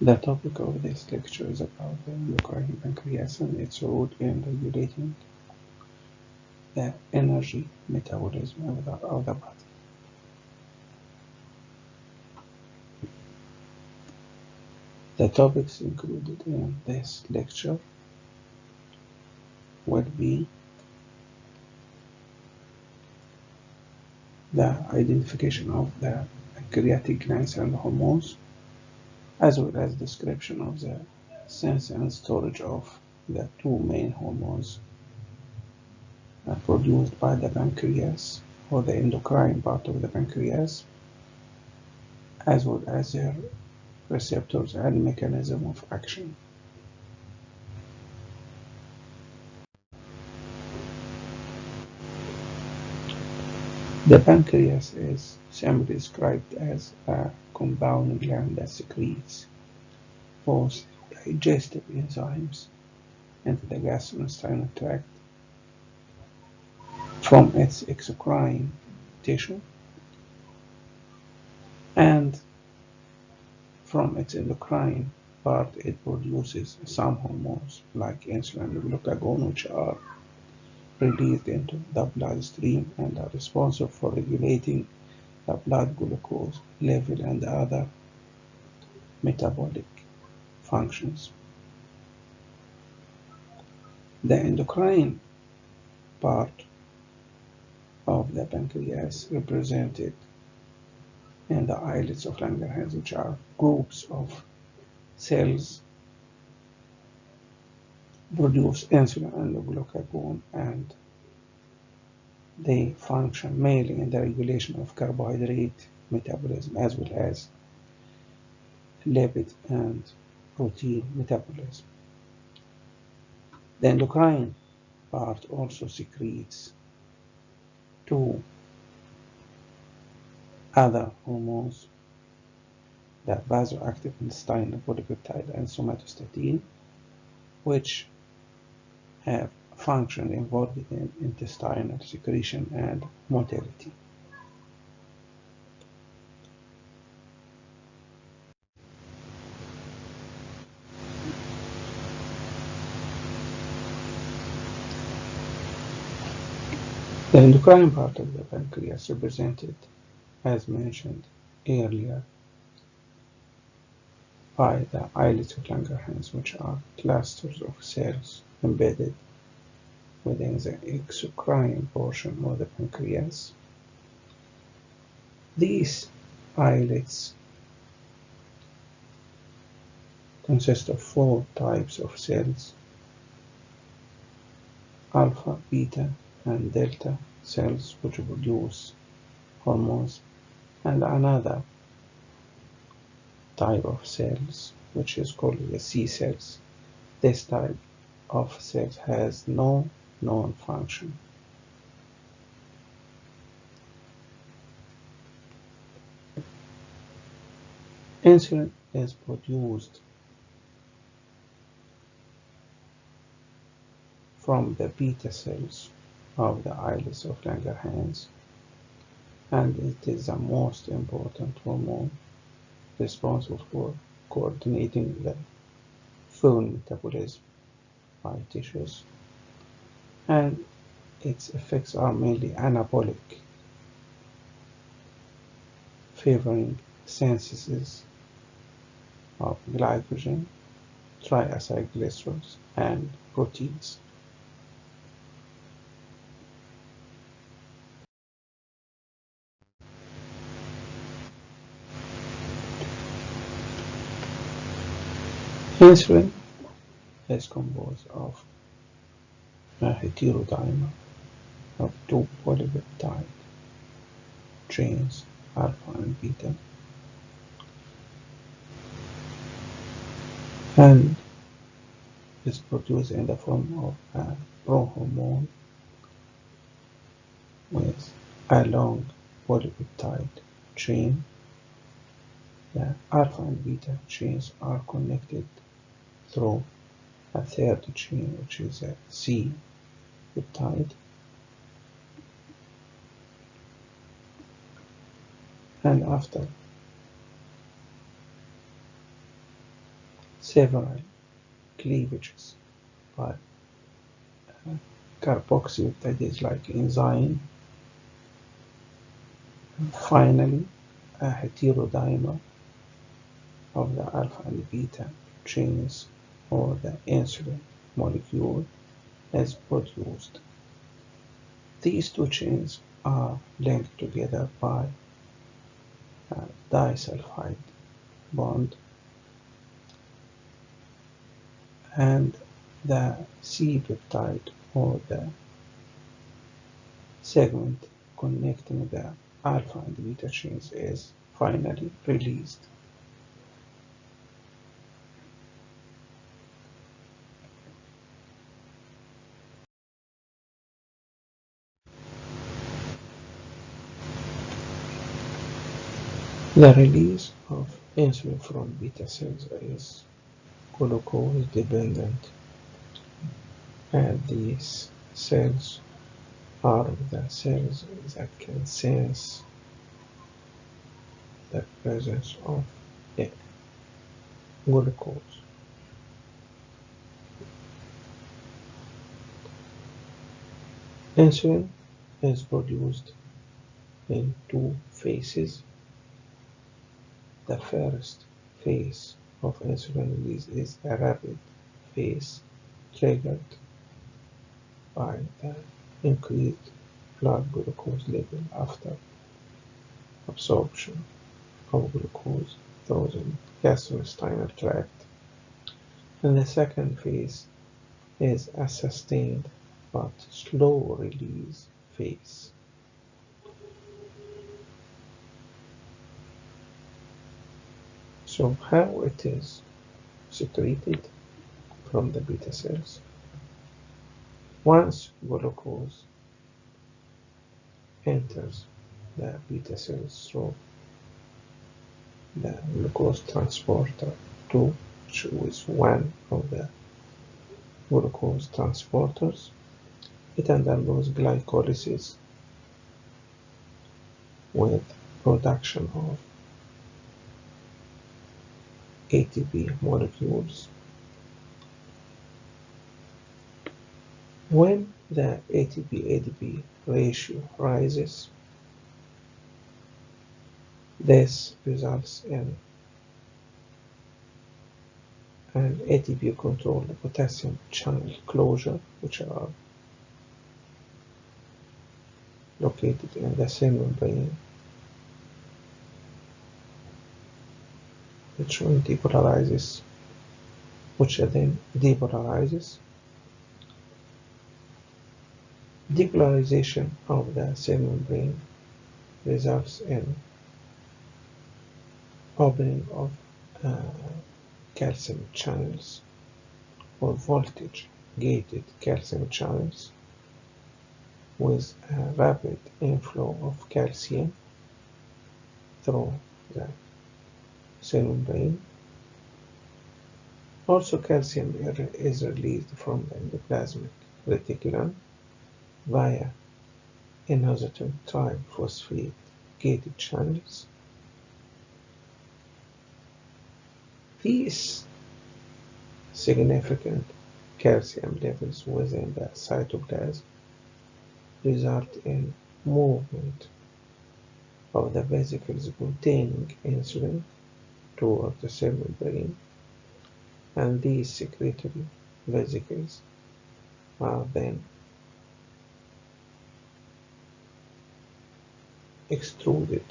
The topic of this lecture is about the endocrine pancreas and its role in regulating the energy metabolism of the body. The topics included in this lecture will be the identification of the pancreatic glands and hormones, as well as description of the sense and storage of the two main hormones produced by the pancreas, or the endocrine part of the pancreas, as well as their receptors and mechanism of action. The pancreas is simply described as a compound gland that secretes both digestive enzymes into the gastrointestinal tract from its exocrine tissue, and from its endocrine part it produces some hormones like insulin and glucagon, which are released into the bloodstream and are responsible for regulating the blood glucose level and other metabolic functions. The endocrine part of the pancreas represented in the islets of Langerhans, which are groups of cells produce insulin and glucagon, and they function mainly in the regulation of carbohydrate metabolism as well as lipid and protein metabolism. The endocrine part also secretes two other hormones, the vasoactive intestinal polypeptide and somatostatin, which have function involved in intestinal secretion and motility. The endocrine part of the pancreas represented, as mentioned earlier, by the islets of Langerhans, which are clusters of cells embedded within the exocrine portion of the pancreas. These islets consist of four types of cells: alpha, beta, and delta cells, which produce hormones, and another type of cells which is called the C cells. This type of cells has no known function. Insulin is produced from the beta cells of the islets of Langerhans, and it is the most important hormone responsible for coordinating the food metabolism by tissues, and its effects are mainly anabolic, favoring synthesis of glycogen, triacylglycerols, and proteins. Insulin is composed of a heterodimer of two polypeptide chains, alpha and beta, and is produced in the form of a prohormone with a long polypeptide chain. The alpha and beta chains are connected through a third chain, which is a C peptide, and after several cleavages by carboxypeptides like enzyme, and finally a heterodimer of the alpha and beta chains or the insulin molecule is produced. These two chains are linked together by a disulfide bond, and the C-peptide or the segment connecting the alpha and beta chains is finally released. The release of insulin from beta cells is glucose dependent, and these cells are the cells that can sense the presence of glucose. Insulin is produced in two phases. The first phase of insulin release is a rapid phase triggered by the increased blood glucose level after absorption of glucose through the gastrointestinal tract. And the second phase is a sustained but slow release phase. So how it is secreted from the beta cells? Once glucose enters the beta cells through the glucose transporter 2, which is one of the glucose transporters, it undergoes glycolysis with production of ATP molecules. When the ATP-ADP ratio rises, this results in an ATP-controlled potassium channel closure, which are located in the cell membrane, which then depolarizes. Depolarization of the cell membrane results in opening of calcium channels or voltage-gated calcium channels with a rapid inflow of calcium through the cell membrane. Also, calcium is released from the endoplasmic reticulum via inositol triphosphate gated channels. These significant calcium levels within the cytoplasm result in movement of the vesicles containing insulin toward the cell membrane, and these secretory vesicles are then extruded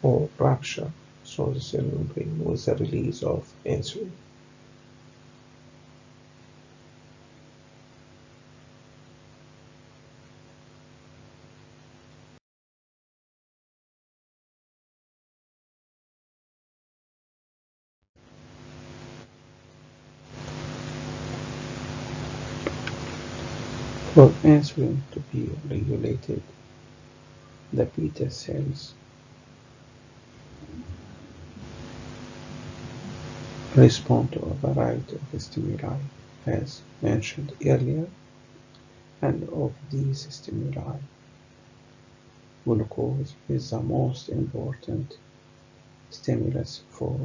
or rupture through the cell membrane with the release of insulin. For insulin to be regulated, the beta cells respond to a variety of stimuli, as mentioned earlier, and of these stimuli, glucose is the most important stimulus for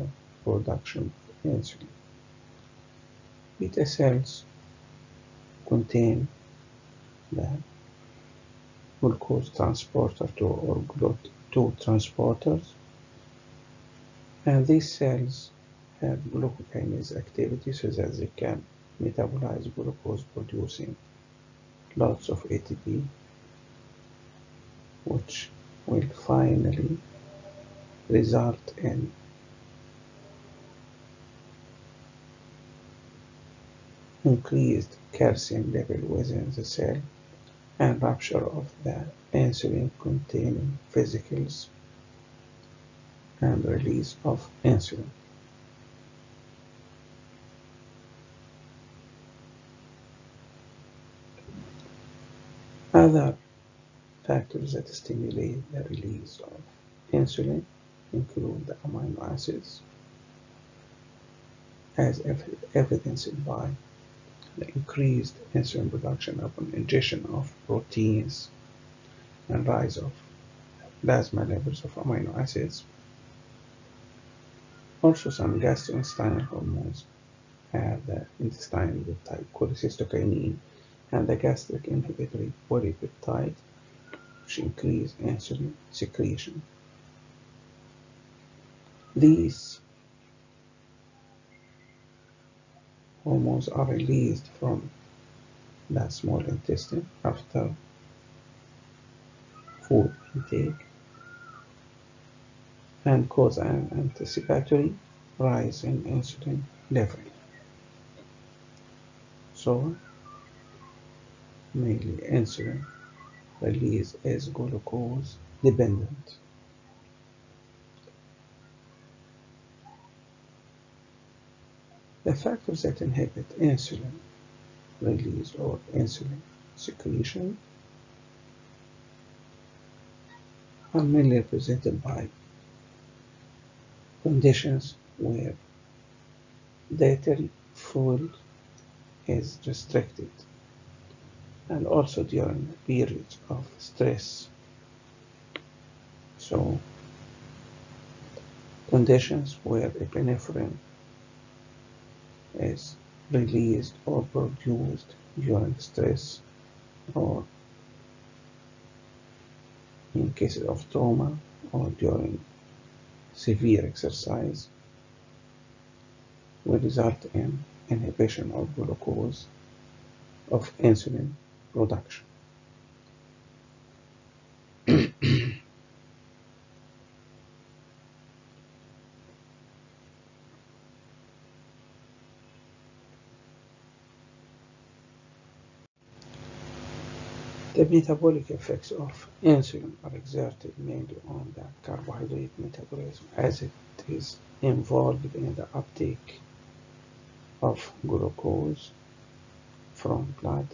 production of insulin. Beta cells contain the glucose transporter 2 or GLUT2 transporters, and these cells have glucokinase activity so that they can metabolize glucose producing lots of ATP, which will finally result in increased calcium level within the cell and rupture of the insulin containing vesicles and release of insulin. Other factors that stimulate the release of insulin include the amino acids, as evidenced by the increased insulin production upon ingestion of proteins and rise of plasma levels of amino acids. Also, some gastrointestinal hormones have the intestinal peptide cholecystokinin and the gastric inhibitory polypeptide, which increase insulin secretion. These hormones are released from the small intestine after food intake and cause an anticipatory rise in insulin level. So, mainly insulin release is glucose dependent. The factors that inhibit insulin release or insulin secretion are mainly represented by conditions where dietary food is restricted and also during periods of stress. So, conditions where epinephrine is released or produced during stress or in cases of trauma or during severe exercise will result in inhibition of glucose of insulin production. The metabolic effects of insulin are exerted mainly on the carbohydrate metabolism as it is involved in the uptake of glucose from blood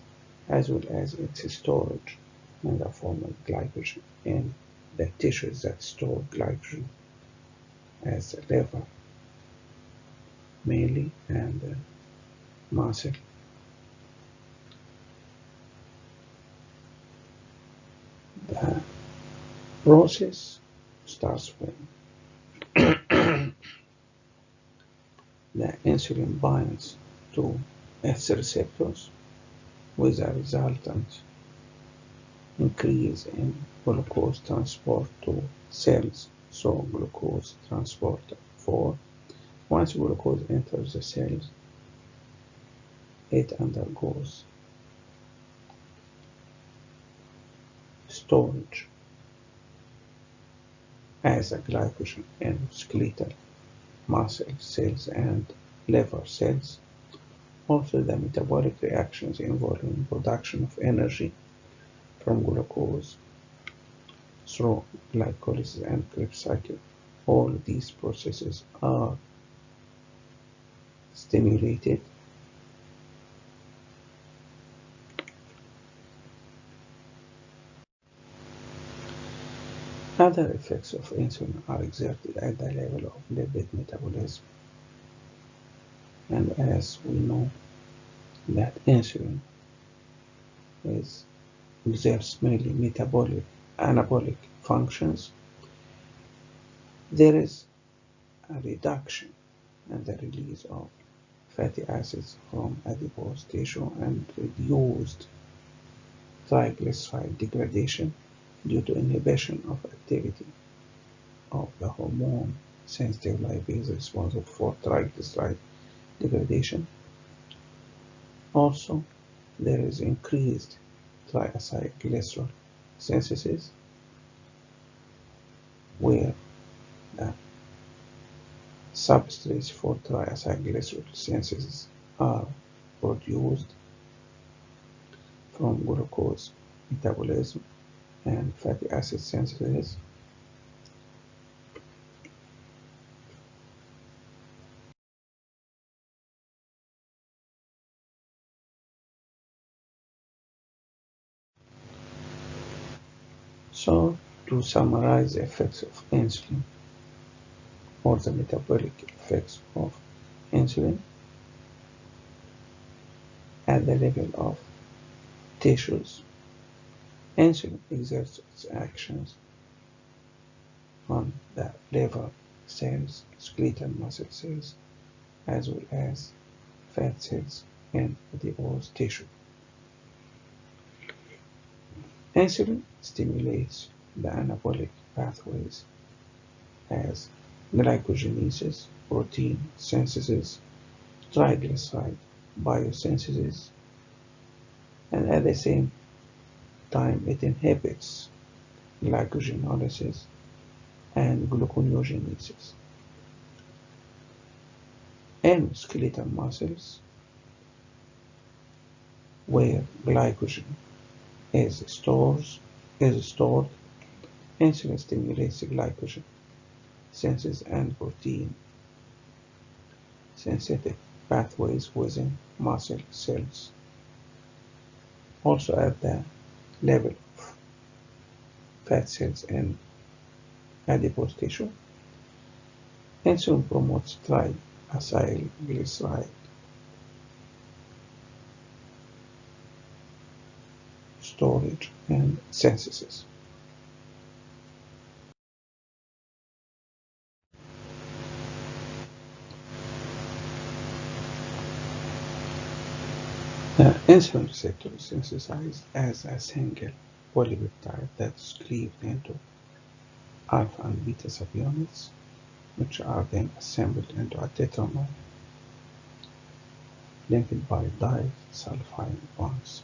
as well as its storage in the form of glycogen in the tissues that store glycogen as the liver mainly and the muscle. The process starts when the insulin binds to its receptors with a resultant increase in glucose transport to cells, so glucose transporter 4. Once glucose enters the cells, it undergoes storage as a glycogen in skeletal muscle cells and liver cells. Also, the metabolic reactions involving production of energy from glucose through glycolysis and Krebs cycle. All these processes are stimulated Other effects of insulin are exerted at the level of lipid metabolism, and as we know that insulin exerts mainly metabolic anabolic functions, there is a reduction and the release of fatty acids from adipose tissue and reduced triglyceride degradation due to inhibition of activity of the hormone sensitive lipase responsible for triglyceride degradation. Also, there is increased triacylglycerol synthesis where the substrates for triacylglycerol synthesis are produced from glucose metabolism and fatty acid synthesis. So, to summarize the effects of insulin or the metabolic effects of insulin at the level of tissues, insulin exerts its actions on the liver cells, skeletal muscle cells, as well as fat cells in adipose tissue. Insulin stimulates the anabolic pathways as glycogenesis, protein synthesis, triglyceride biosynthesis, and at the same time it inhibits glycogenolysis and gluconeogenesis. In skeletal muscles, where glycogen is stored, insulin stimulates glycogen synthesis and protein synthetic pathways within muscle cells. Also at the level of fat cells and adipose tissue, insulin promotes triacylglyceride storage and synthesis. The insulin receptor is synthesized as a single polypeptide that's cleaved into alpha and beta subunits, which are then assembled into a tetramer linked by disulfide bonds.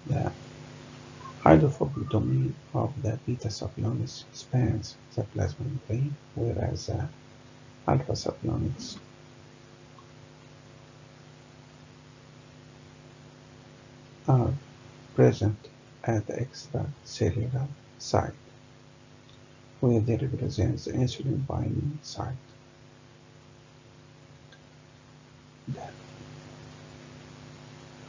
The hydrophobic domain of the beta subunits spans the plasma membrane, whereas the alpha subunits are present at the extracellular site, where they represent the insulin binding site. The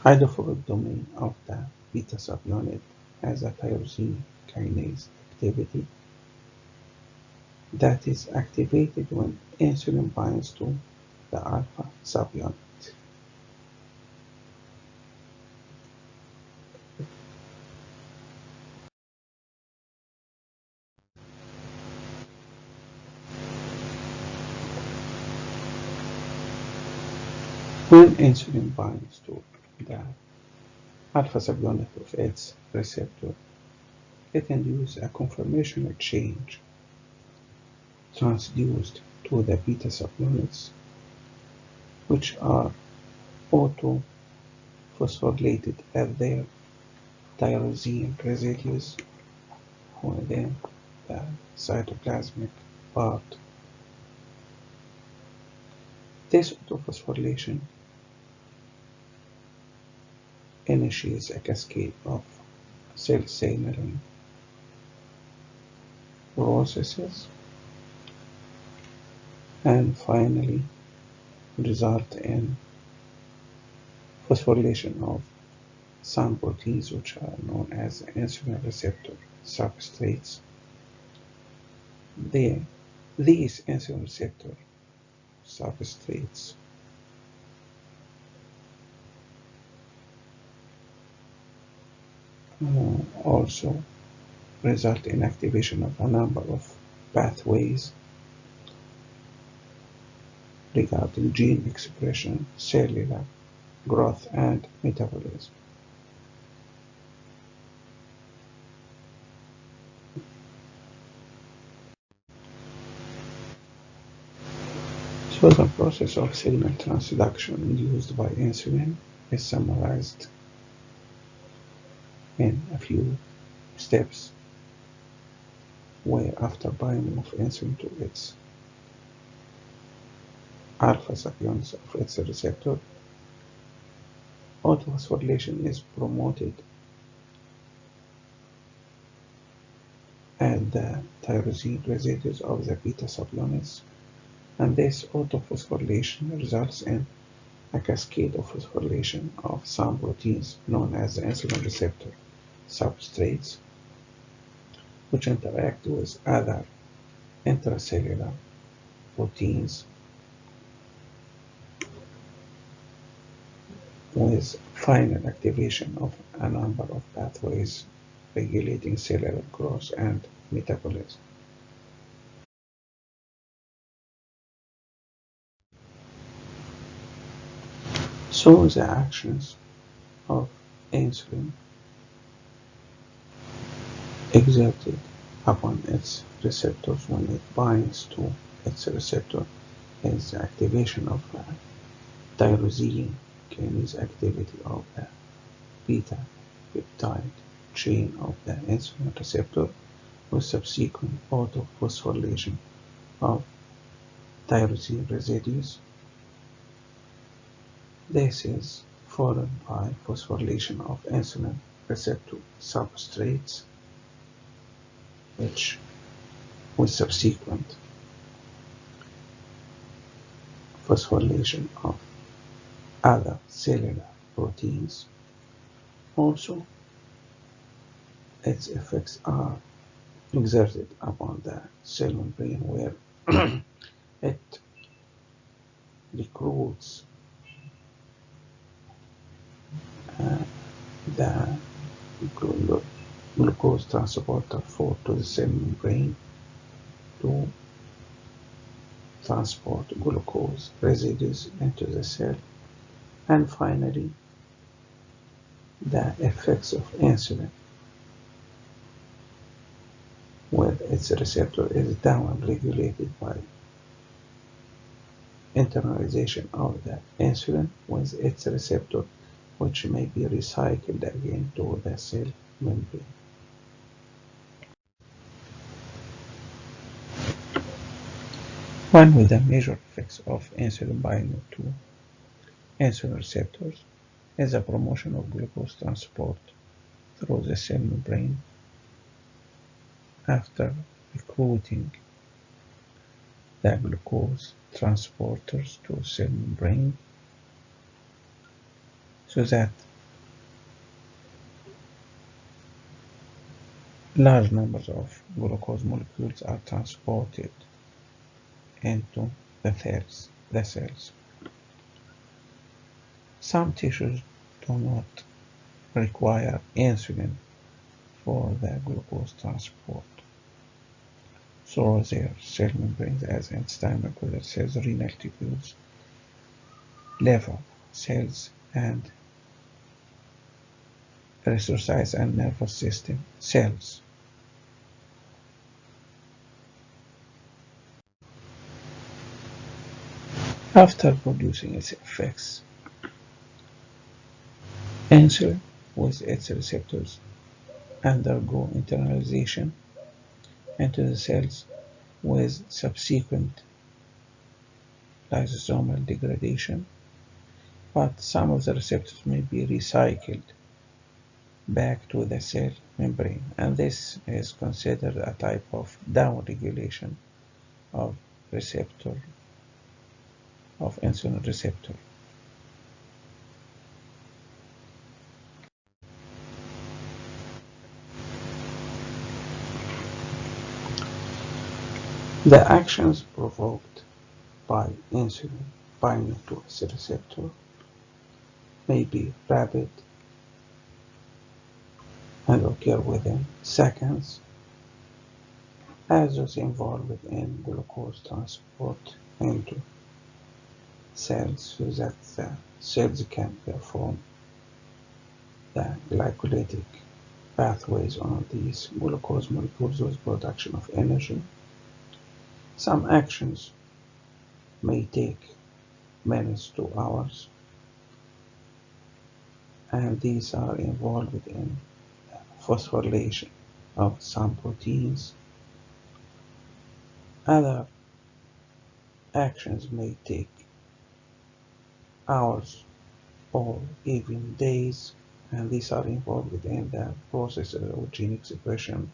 hydrophobic domain of the beta subunit has a tyrosine kinase activity that is activated when insulin binds to the alpha subunit. When insulin binds to the alpha subunit of its receptor, it induces a conformational change transduced to the beta subunits, which are autophosphorylated at their tyrosine residues within the cytoplasmic part. This autophosphorylation initiates a cascade of cell signaling processes and finally result in phosphorylation of some proteins which are known as insulin receptor substrates. They, these insulin receptor substrates also result in activation of a number of pathways regarding gene expression, cellular growth, and metabolism. So the process of signal transduction induced by insulin is summarized in a few steps, where after binding of insulin to its alpha subunits of its receptor, autophosphorylation is promoted at the tyrosine residues of the beta subunits, and this autophosphorylation results in a cascade of phosphorylation of some proteins known as the insulin receptor substrates, which interact with other intracellular proteins with final activation of a number of pathways regulating cellular growth and metabolism. So the actions of insulin exerted upon its receptors when it binds to its receptor is the activation of tyrosine kinase activity of the beta peptide chain of the insulin receptor with subsequent autophosphorylation of tyrosine residues. This is followed by phosphorylation of insulin receptor substrates, which with subsequent phosphorylation of other cellular proteins. Also, its effects are exerted upon the cell membrane where it recruits uh, the glucose transporter 4 to the cell membrane to transport glucose residues into the cell. And finally, the effects of insulin, where its receptor is down-regulated by internalization of the insulin with its receptor, which may be recycled again to the cell membrane. One of the major effects of insulin binding to insulin receptors is the promotion of glucose transport through the cell membrane after recruiting the glucose transporters to cell membrane so that large numbers of glucose molecules are transported into the cells. Some tissues do not require insulin for the glucose transport through their cell membranes, as intestinal cells, renal tubules, liver cells, and erythrocytes and nervous system cells. After producing its effects, insulin with its receptors undergo internalization into the cells with subsequent lysosomal degradation, but some of the receptors may be recycled back to the cell membrane, and this is considered a type of downregulation of receptor of insulin receptor. The actions provoked by insulin binding to its receptor may be rapid and occur within seconds, as those involved in glucose transport into cells so that the cells can perform the glycolytic pathways on these glucose molecules with production of energy. Some actions may take minutes to hours, and these are involved in phosphorylation of some proteins. Other actions may take hours or even days, and these are involved in the process of gene expression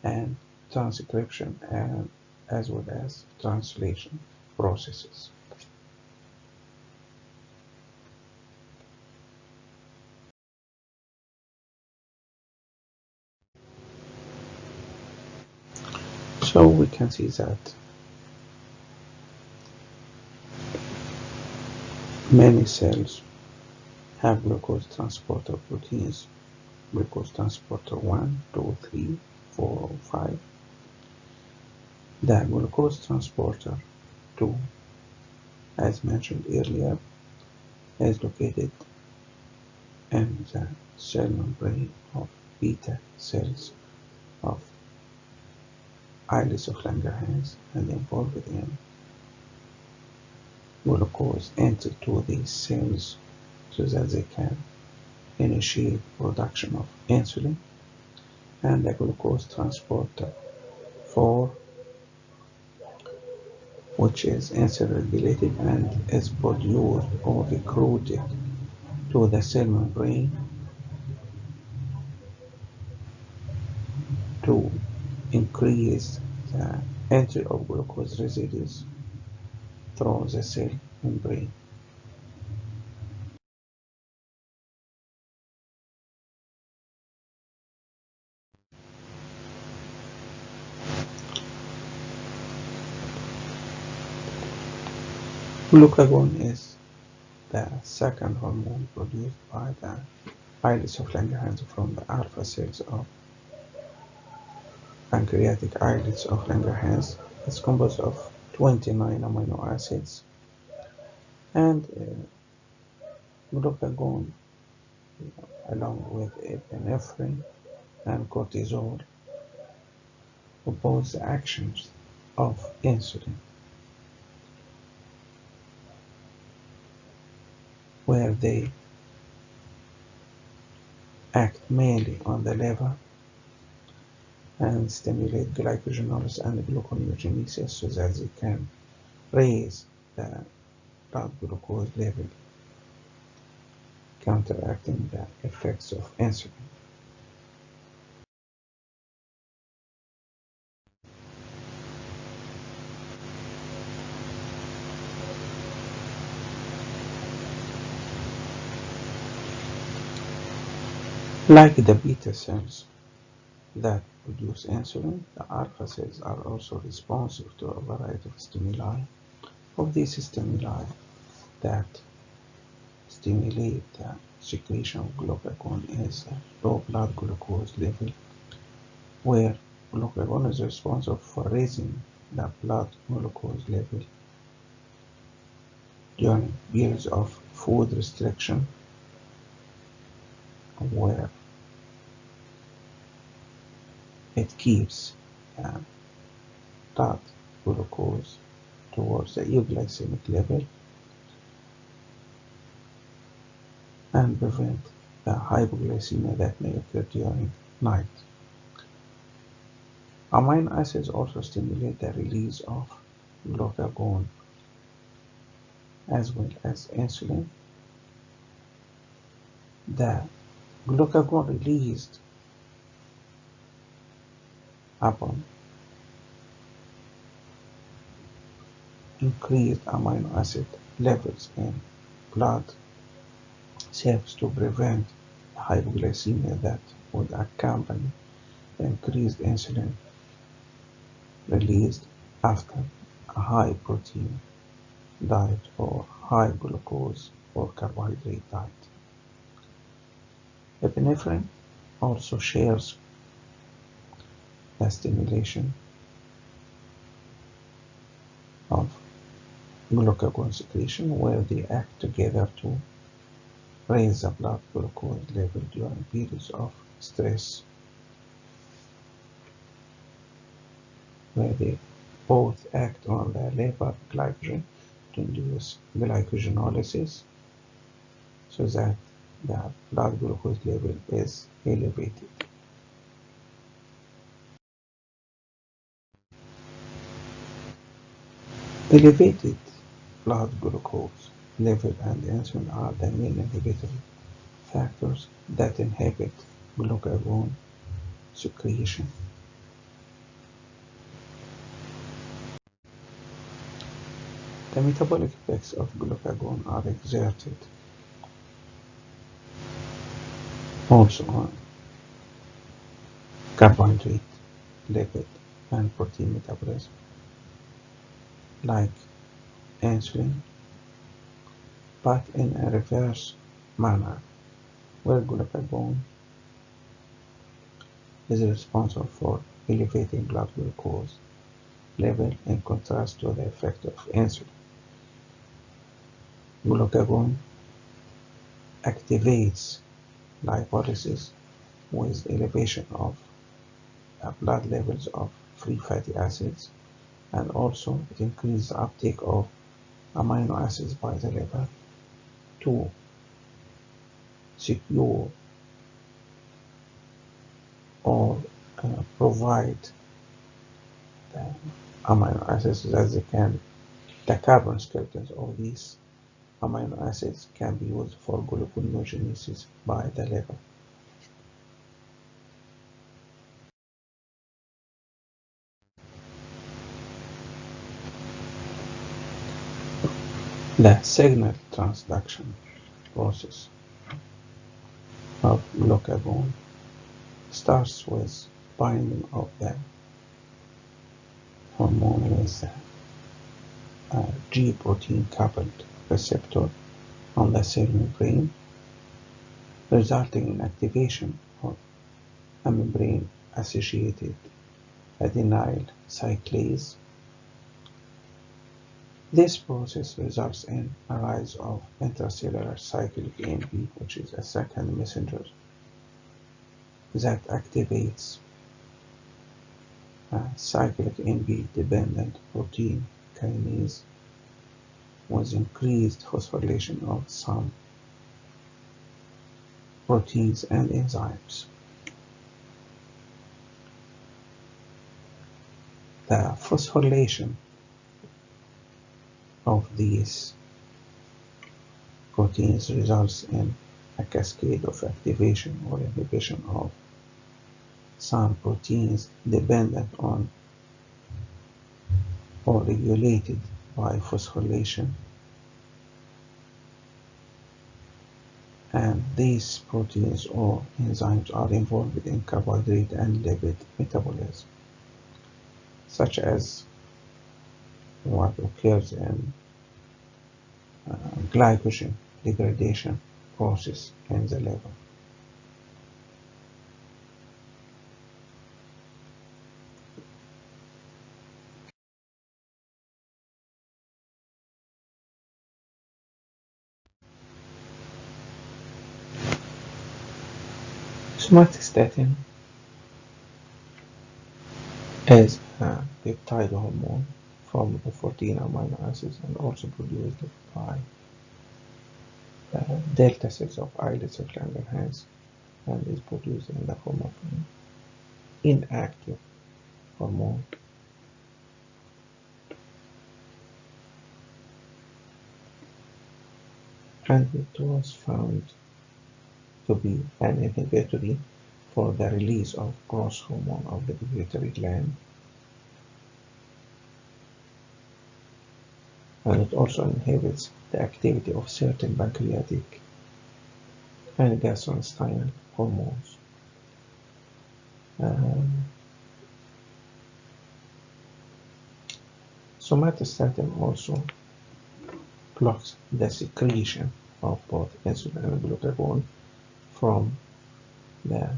and transcription and as well as translation processes. So we can see that many cells have glucose transporter proteins, glucose transporter 1, 2, 3, 4, 5. The glucose transporter 2, as mentioned earlier, is located in the cell membrane of beta cells of islets of Langerhans and involved in glucose enter to these cells so that they can initiate production of insulin, and the glucose transporter 4, which is insulin regulated and is produced or recruited to the cell membrane to increase the entry of glucose residues through the cell membrane. Glucagon is the second hormone produced by the islets of Langerhans from the alpha cells of pancreatic islets of Langerhans. It's composed of 29 amino acids, and glucagon, along with epinephrine and cortisol, oppose the actions of insulin, where they act mainly on the liver and stimulate glycogenolysis and gluconeogenesis so that they can raise the blood glucose level, counteracting the effects of insulin. Like the beta cells that produce insulin, the alpha cells are also responsive to a variety of stimuli. Of these stimuli that stimulate the secretion of glucagon is low blood glucose level, where glucagon is responsible for raising the blood glucose level during periods of food restriction, where it keeps blood glucose towards the euglycemic level and prevent the hypoglycemia that may occur during night. Amino acids also stimulate the release of glucagon as well as insulin. The glucagon released upon increased amino acid levels in blood serves to prevent hypoglycemia that would accompany the increased insulin released after a high protein diet or high glucose or carbohydrate diet. Epinephrine also shares the stimulation of glucagon secretion, where they act together to raise the blood glucose level during periods of stress, where they both act on the liver glycogen to induce glycogenolysis so that the blood glucose level is elevated. Elevated blood glucose level and insulin are the main inhibitory factors that inhibit glucagon secretion. The metabolic effects of glucagon are exerted also on carbohydrate, lipid, and protein metabolism, like insulin, but in a reverse manner, where glucagon is responsible for elevating blood glucose level in contrast to the effect of insulin. Glucagon activates lipolysis with elevation of blood levels of free fatty acids, and also it increases the uptake of amino acids by the liver to secure or provide the amino acids so that the carbon skeletons of these amino acids can be used for gluconeogenesis by the liver. The signal transduction process of glucagon starts with binding of the hormone with a G protein coupled receptor on the cell membrane, resulting in activation of a membrane associated adenyl cyclase. This process results in a rise of intracellular cyclic AMP, which is a second messenger that activates a cyclic AMP dependent protein kinase with increased phosphorylation of some proteins and enzymes. The phosphorylation of these proteins results in a cascade of activation or inhibition of some proteins dependent on or regulated by phosphorylation, and these proteins or enzymes are involved in carbohydrate and lipid metabolism, such as what occurs in glycogen degradation process in the liver. Somatostatin is a peptide hormone from the 14 amino acids and also produced by delta cells of islet cell Langerhans, and is produced in the form of an inactive hormone. And it was found to be an inhibitory for the release of growth hormone of the pituitary gland, and it also inhibits the activity of certain pancreatic and gastrointestinal hormones. Somatostatin also blocks the secretion of both insulin and glucagon from the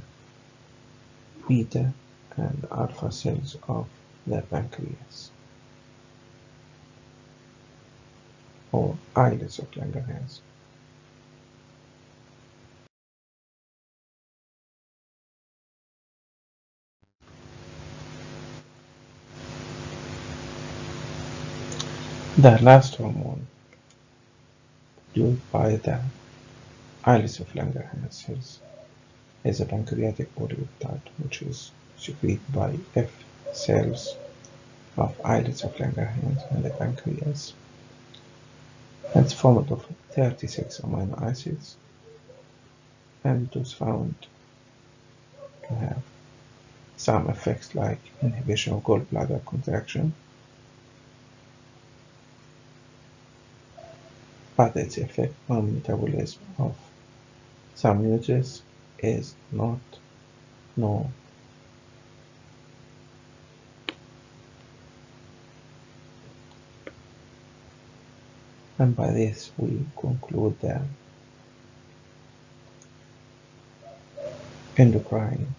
beta and alpha cells of the pancreas. or islets of Langerhans. The last hormone produced by the islets of Langerhans cells is a pancreatic polypeptide, which is secreted by F cells of islets of Langerhans in the pancreas. It's formed of 36 amino acids, and it was found to have some effects like inhibition of gallbladder contraction, but its effect on metabolism of some nutrients is not known. And by this we conclude the endocrine